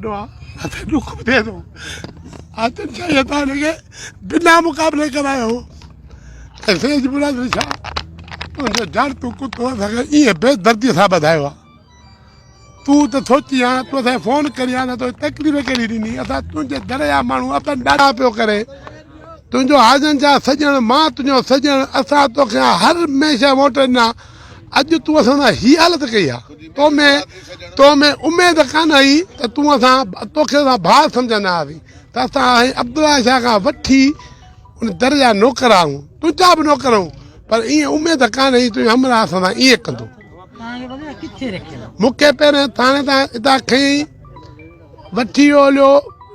वॾो आहे हथ ॾुख बि थिए थो आतन शाह तव्हांखे बिना मुक़ाबले करायो ऐं सेज बुरादरी छा तुंहिंजो जड़ तूं कुतो असांखे ईअं बेदर्दीअ सां ॿधायो आहे तूं त सोची हा तूं असांखे फ़ोन करी हा न तो तकलीफ़ कहिड़ी ॾिनी असां तुंहिंजे दर जा माण्हू अपन ॾाढा पियो करे तुंहिंजो हाजन जा सॼण मां तुंहिंजो सॼण असां तोखे हर हमेशह वोट ॾिना अॼु तूं असां सां हीअ हालत कई आहे तो में उमेद कान आई त तूं असां तोखे असां भाउ सम्झंदा हुआसीं त असां अब्दुल्ला शाह खां वठी उन दर जा नौकर आहियूं तुंहिंजा बि नौकर आहियूं पर ईअं उमेद कान आई तुंहिंजो हमरा असां सां ईअं कंदो मूंखे पहिरियों थाणे तां हितां खईं वठी वियो हलियो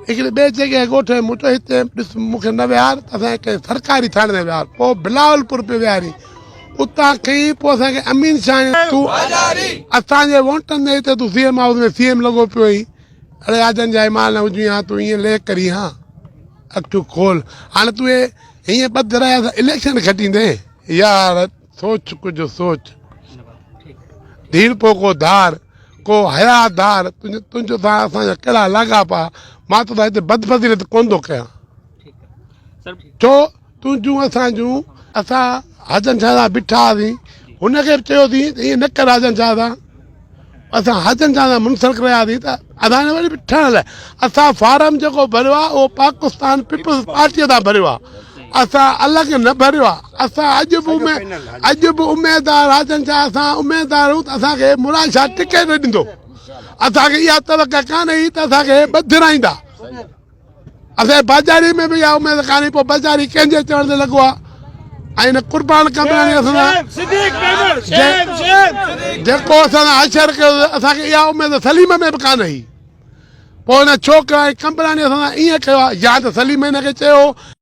हिकिड़े ॿिए जॻह ॻोठ मूं चयो हिते ॾिस मूंखे न विहार त असांखे कंहिं सरकारी थाणे ते विहार पोइ बिलावलपुर पे विहारी उतां खईं पोइ असांखे अमीन शाह तूं असांजे वोटनि में हिते तूं सीएम हाउस में सीएम लॻो पियो हुई अड़े आजन जा माल न हुजी हा तूं ईअं ले करी हा अखियूं खोल हाणे तूं हीअं ॿधराया इलेक्शन खटींदे यार सोच कुझु सोच धीर पो को धार को हयादार तुंहिंजो सां असांजा कहिड़ा लाॻापा मां त हिते बदफज़ीलत कोन थो कयां छो तुंहिंजूं असां हाजन शाह सां बीठा हुआसीं हुनखे बि चयोसीं त ईअं न कर हाजन शाह सां असां हाजन शाह सां मुंसर करायासीं त असांखे वरी बि ठहण लाइ असां फार्म जेको भरियो आहे उहो पाकिस्तान पीपल्स पार्टीअ सां भरियो आहे असां अलॻि न भरियो आहे असां अॼु बि उमेदवार हाजन शाह असां उमेदवार आहियूं त असांखे मुराद शाह टिकेट ॾींदो असांखे इहा तवका कान हुई त असांखे ॿधिराईंदा असांजे बाज़ारी में बि इहा उमेद कान्हे पोइ बाज़ारी कंहिंजे चवण ते लॻो आहे ऐं हिन कुर्बान कमरानी जेको असां हशर कयो असांखे इहा उमेद सलीम में बि कान हुई पोइ हिन छोकिरा कंबरानी असां ईअं कयो आहे या त सलीम हिनखे चयो